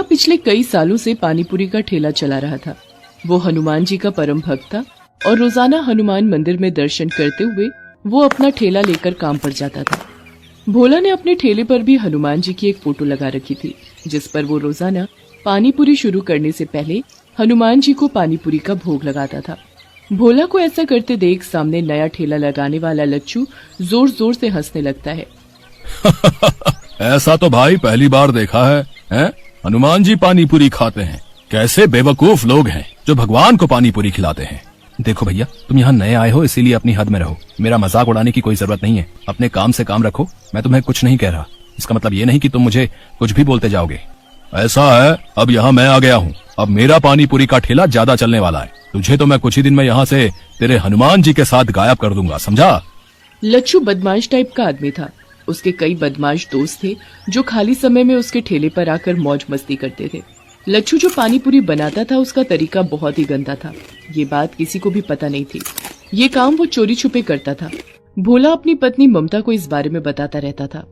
पिछले कई सालों से पानीपुरी का ठेला चला रहा था। वो हनुमान जी का परम भक्त था और रोजाना हनुमान मंदिर में दर्शन करते हुए वो अपना ठेला लेकर काम पर जाता था। भोला ने अपने ठेले पर भी हनुमान जी की एक फोटो लगा रखी थी, जिस पर वो रोजाना पानीपुरी शुरू करने से पहले हनुमान जी को पानीपुरी का भोग लगाता था। भोला को ऐसा करते देख सामने नया ठेला लगाने वाला लच्छू जोर जोर से हंसने लगता है। ऐसा तो भाई पहली बार देखा है, हैं? हनुमान जी पानीपुरी खाते हैं। कैसे बेवकूफ लोग हैं जो भगवान को पानीपुरी खिलाते हैं। देखो भैया, तुम यहाँ नए आए हो इसीलिए अपनी हद में रहो। मेरा मजाक उड़ाने की कोई जरूरत नहीं है। अपने काम से काम रखो। मैं तुम्हें कुछ नहीं कह रहा। इसका मतलब ये नहीं कि तुम मुझे कुछ भी बोलते जाओगे। ऐसा है, अब यहाँ मैं आ गया हूँ। अब मेरा पानीपुरी का ठेला ज्यादा चलने वाला है। तुझे तो मैं कुछ ही दिन में यहाँ से तेरे हनुमान जी के साथ गायब कर दूंगा, समझा? लच्छू बदमाश टाइप का आदमी था। उसके कई बदमाश दोस्त थे जो खाली समय में उसके ठेले पर आकर मौज मस्ती करते थे। लच्छू जो पानीपुरी बनाता था उसका तरीका बहुत ही गंदा था। ये बात किसी को भी पता नहीं थी। ये काम वो चोरी छुपे करता था। भोला अपनी पत्नी ममता को इस बारे में बताता रहता था।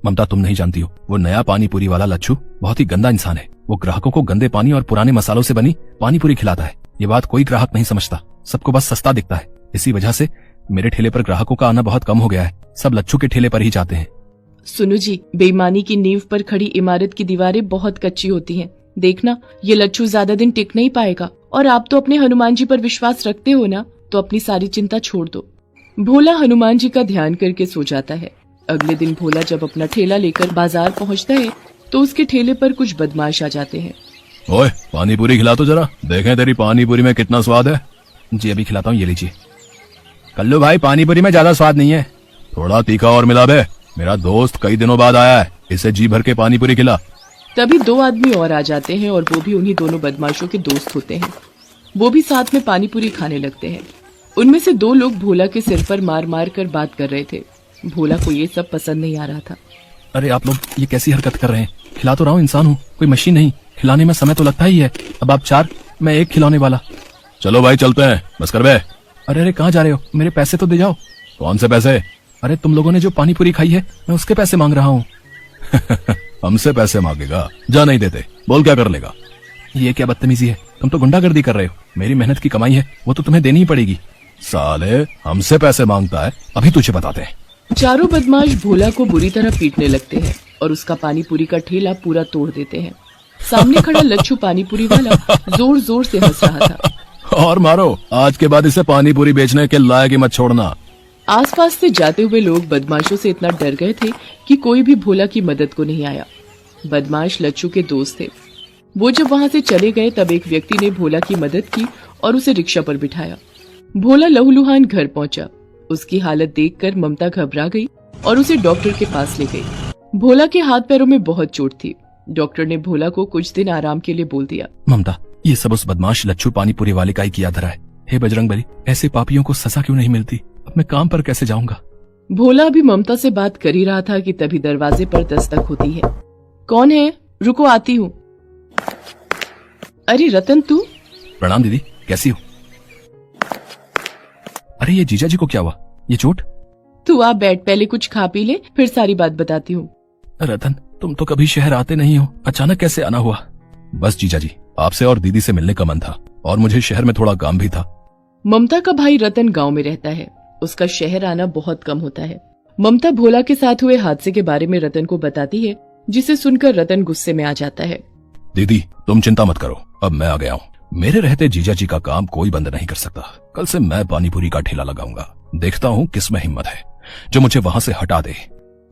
ममता, तुम नहीं जानती हो, वो नया पानीपुरी वाला लच्छू बहुत ही गंदा इंसान है। वो ग्राहकों को गंदे पानी और पुराने मसालों से बनी पानीपुरी खिलाता है। ये बात कोई ग्राहक नहीं समझता। सबको बस सस्ता दिखता है। इसी वजह से मेरे ठेले पर ग्राहकों का आना बहुत कम हो गया है। सब लच्छू के ठेले पर ही जाते हैं। सुनो जी, बेईमानी की नींव पर खड़ी इमारत की दीवारें बहुत कच्ची होती हैं। देखना, ये लच्छू ज्यादा दिन टिक नहीं पाएगा। और आप तो अपने हनुमान जी पर विश्वास रखते हो ना, तो अपनी सारी चिंता छोड़ दो। भोला हनुमान जी का ध्यान करके सो जाता है। अगले दिन भोला जब अपना ठेला लेकर बाजार पहुंचता है तो उसके ठेले पर कुछ बदमाश आ जाते हैं। ओए, पानीपुरी खिला तो जरा, देखें तेरी पानीपुरी में कितना स्वाद है। जी अभी खिलाता हूँ, ये लीजिए। कल्लू भाई, पानीपुरी में ज्यादा स्वाद नहीं है। थोड़ा तीखा और मिला बे। मेरा दोस्त कई दिनों बाद आया है, इसे जी भर के पानीपुरी खिला। तभी दो आदमी और आ जाते हैं और वो भी उन्हीं दोनों बदमाशों के दोस्त होते हैं। वो भी साथ में पानीपुरी खाने लगते हैं। उनमें से दो लोग भोला के सिर पर मार मार कर बात कर रहे थे। भोला को ये सब पसंद नहीं आ रहा था। अरे आप लोग ये कैसी हरकत कर रहे हैं? खिला तो रहा हूँ, इंसान हूँ, कोई मशीन नहीं। खिलाने में समय तो लगता ही है। अब आप 4, मैं 1 खिलाने वाला। चलो भाई चलते हैं, बस कर बे। अरे कहाँ जा रहे हो? मेरे पैसे तो दे जाओ। कौन से पैसे? अरे तुम लोगों ने जो पानीपुरी खाई है, मैं उसके पैसे मांग रहा हूँ। हमसे पैसे मांगेगा? जा, नहीं देते। बोल क्या कर लेगा? ये क्या बदतमीजी है? तुम तो गुंडागर्दी कर रहे हो। मेरी मेहनत की कमाई है, वो तो तुम्हें देनी ही पड़ेगी। साले, हमसे पैसे मांगता है, अभी तुझे बताते हैं। चारों बदमाश भोला को बुरी तरह पीटने लगते हैं और उसका पानीपुरी का ठेला पूरा तोड़ देते हैं। सामने खड़ा लच्छू पानीपुरी वाला जोर जोर से हंस रहा था। और मारो, आज के बाद इसे पानीपुरी बेचने के लायक ही मत छोड़ना। आसपास से जाते हुए लोग बदमाशों से इतना डर गए थे कि कोई भी भोला की मदद को नहीं आया। बदमाश लच्छू के दोस्त थे। वो जब वहाँ से चले गए तब एक व्यक्ति ने भोला की मदद की और उसे रिक्शा पर बिठाया। भोला लहूलुहान घर पहुंचा। उसकी हालत देखकर ममता घबरा गई और उसे डॉक्टर के पास ले गई। भोला के हाथ पैरों में बहुत चोट थी। डॉक्टर ने भोला को कुछ दिन आराम के लिए बोल दिया। ममता, ये सब उस बदमाश लच्छू पानीपुरी वाले का ही किया धरा है। हे बजरंगबली, ऐसे पापियों को सजा क्यों नहीं मिलती? अब मैं काम पर कैसे जाऊंगा? भोला अभी ममता से बात कर ही रहा था कि तभी दरवाजे पर दस्तक होती है। कौन है? रुको, आती हूँ। अरे रतन, तू? प्रणाम दीदी, कैसी हो? अरे ये जीजा जी को क्या हुआ? ये चोट? तू आ बैठ, पहले कुछ खा पी ले, फिर सारी बात बताती हूँ। रतन, तुम तो कभी शहर आते नहीं हो, अचानक कैसे आना हुआ? बस जीजा जी, आपसे और दीदी से मिलने का मन था और मुझे शहर में थोड़ा काम भी था। ममता का भाई रतन गांव में रहता है। उसका शहर आना बहुत कम होता है। ममता भोला के साथ हुए हादसे के बारे में रतन को बताती है, जिसे सुनकर रतन गुस्से में आ जाता है। दीदी, तुम चिंता मत करो, अब मैं आ गया हूँ। मेरे रहते जीजा जी का काम कोई बंद नहीं कर सकता। कल से मैं पानीपुरी का ठेला लगाऊंगा। देखता हूँ किसमें हिम्मत है जो मुझे वहाँ से हटा दे।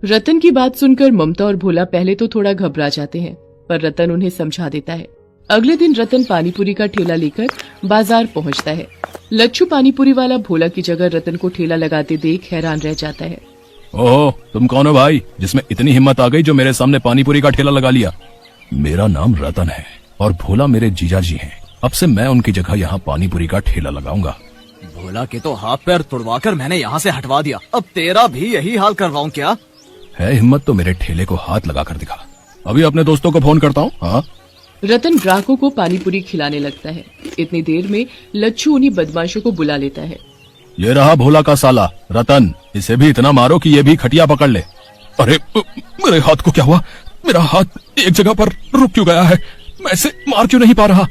रतन की बात सुनकर ममता और भोला पहले तो थोड़ा घबरा जाते हैं, पर रतन उन्हें समझा देता है। अगले दिन रतन पानीपुरी का ठेला लेकर बाजार पहुंचता है। लच्छू पानीपुरी वाला भोला की जगह रतन को ठेला लगाते देख हैरान रह जाता है। ओह, तुम कौन हो भाई, जिसमें इतनी हिम्मत आ गई जो मेरे सामने पानीपुरी का ठेला लगा लिया? मेरा नाम रतन है और भोला मेरे जीजा जी हैं। अब से मैं उनकी जगह यहाँ पानीपुरी का ठेला लगाऊंगा। भोला के तो हाथ पैर तुड़वाकर मैंने यहाँ से हटवा दिया, अब तेरा भी यही हाल करवाऊं क्या? है हिम्मत तो मेरे ठेले को हाथ लगा कर दिखा। अभी अपने दोस्तों को फोन करता हूँ। हाँ। रतन ग्राहकों को पानीपुरी खिलाने लगता है। इतनी देर में लच्छू उन्हीं बदमाशों को बुला लेता है। ये रहा भोला का साला रतन, इसे भी इतना मारो कि ये भी खटिया पकड़ ले। अरे मेरे हाथ को क्या हुआ? मेरा हाथ एक जगह पर रुक क्यों गया है? मैं इसे मार क्यों नहीं पा रहा?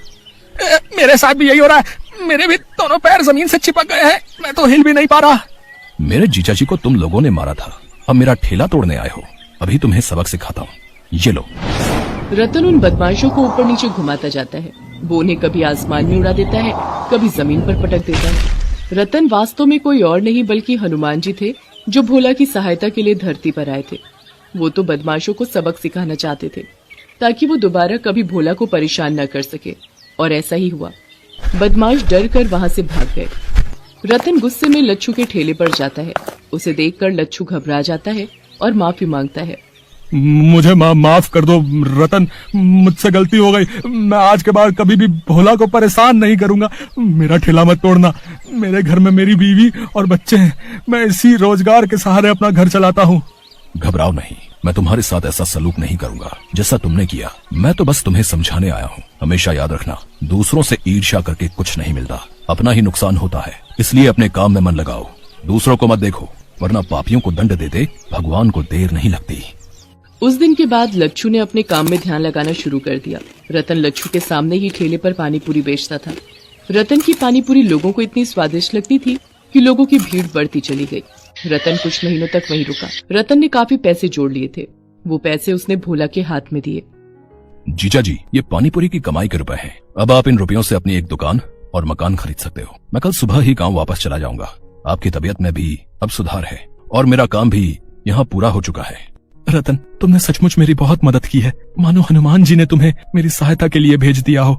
मेरे साथ भी यही हो रहा है, मेरे भी दोनों पैर जमीन से चिपक गए हैं, मैं तो हिल भी नहीं पा रहा। मेरे जीजा जी को तुम लोगों ने मारा था, अब मेरा ठेला तोड़ने आए हो, अभी तुम्हें सबक सिखाता हूँ, ये लो। रतन उन बदमाशों को ऊपर नीचे घुमाता जाता है। वो उन्हें कभी आसमान में उड़ा देता है, कभी जमीन पर पटक देता है। रतन वास्तव में कोई और नहीं बल्कि हनुमान जी थे, जो भोला की सहायता के लिए धरती पर आए थे। वो तो बदमाशों को सबक सिखाना चाहते थे ताकि वो दोबारा कभी भोला को परेशान न कर सके, और ऐसा ही हुआ। बदमाश डर कर वहाँ से भाग गए। रतन गुस्से में लच्छू के ठेले पर जाता है। उसे देखकर लच्छू घबरा जाता है और माफी मांगता है। मुझे माफ कर दो रतन, मुझसे गलती हो गई, मैं आज के बाद कभी भी भोला को परेशान नहीं करूंगा। मेरा ठेला मत तोड़ना, मेरे घर में मेरी बीवी और बच्चे हैं, मैं इसी रोजगार के सहारे अपना घर चलाता हूँ। घबराओ नहीं, मैं तुम्हारे साथ ऐसा सलूक नहीं करूंगा जैसा तुमने किया। मैं तो बस तुम्हें समझाने आया हूँ। हमेशा याद रखना, दूसरों से ईर्ष्या करके कुछ नहीं मिलता, अपना ही नुकसान होता है। इसलिए अपने काम में मन लगाओ, दूसरों को मत देखो, वरना पापियों को दंड देते भगवान को देर नहीं लगती। उस दिन के बाद लच्छू ने अपने काम में ध्यान लगाना शुरू कर दिया। रतन लच्छू के सामने ही ठेले पर पानी पूरी बेचता था। रतन की पानी पूरी लोगों को इतनी स्वादिष्ट लगती थी कि लोगों की भीड़ बढ़ती चली गई। रतन कुछ महीनों तक वहीं रुका। रतन ने काफी पैसे जोड़ लिए थे। वो पैसे उसने भोला के हाथ में दिए। जीजा जी, ये पानीपुरी की कमाई के रुपए हैं। अब आप इन रुपयों से अपनी एक दुकान और मकान खरीद सकते हो। मैं कल सुबह ही गांव वापस चला जाऊंगा। आपकी तबीयत में भी अब सुधार है और मेरा काम भी यहाँ पूरा हो चुका है। रतन, तुमने सचमुच मेरी बहुत मदद की है, मानो हनुमान जी ने तुम्हें मेरी सहायता के लिए भेज दिया हो।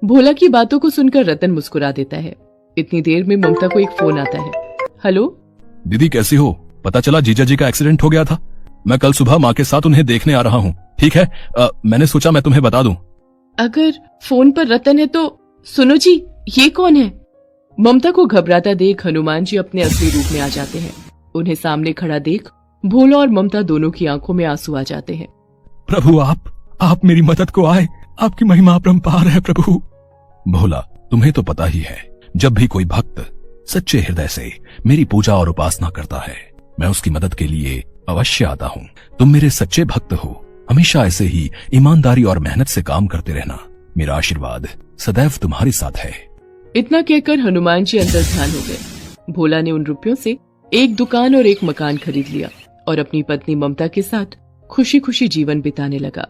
भोला की बातों को सुनकर रतन मुस्कुरा देता है। इतनी देर में ममता को एक फोन आता है। हेलो दीदी, कैसी हो? पता चला जीजा जी का एक्सीडेंट हो गया था। मैं कल सुबह माँ के साथ उन्हें देखने आ रहा हूँ। ठीक है, मैंने सोचा मैं तुम्हें बता दूं। अगर फोन पर रतन है तो सुनो जी, ये कौन है? ममता को घबराता देख हनुमान जी अपने असली रूप में आ जाते हैं। उन्हें सामने खड़ा देख भोला और ममता दोनों की आंखों में आंसू आ जाते हैं। प्रभु, आप मेरी मदद को आए, आपकी महिमा अपरंपार है प्रभु। भोला, तुम्हें तो पता ही है, जब भी कोई भक्त सच्चे हृदय से मेरी पूजा और उपासना करता है, मैं उसकी मदद के लिए अवश्य आता हूँ। तुम मेरे सच्चे भक्त हो, हमेशा ऐसे ही ईमानदारी और मेहनत से काम करते रहना। मेरा आशीर्वाद सदैव तुम्हारे साथ है। इतना कहकर हनुमान जी अंदर ध्यान हो गए। भोला ने उन रुपयों से एक दुकान और एक मकान खरीद लिया और अपनी पत्नी ममता के साथ खुशी खुशी जीवन बिताने लगा।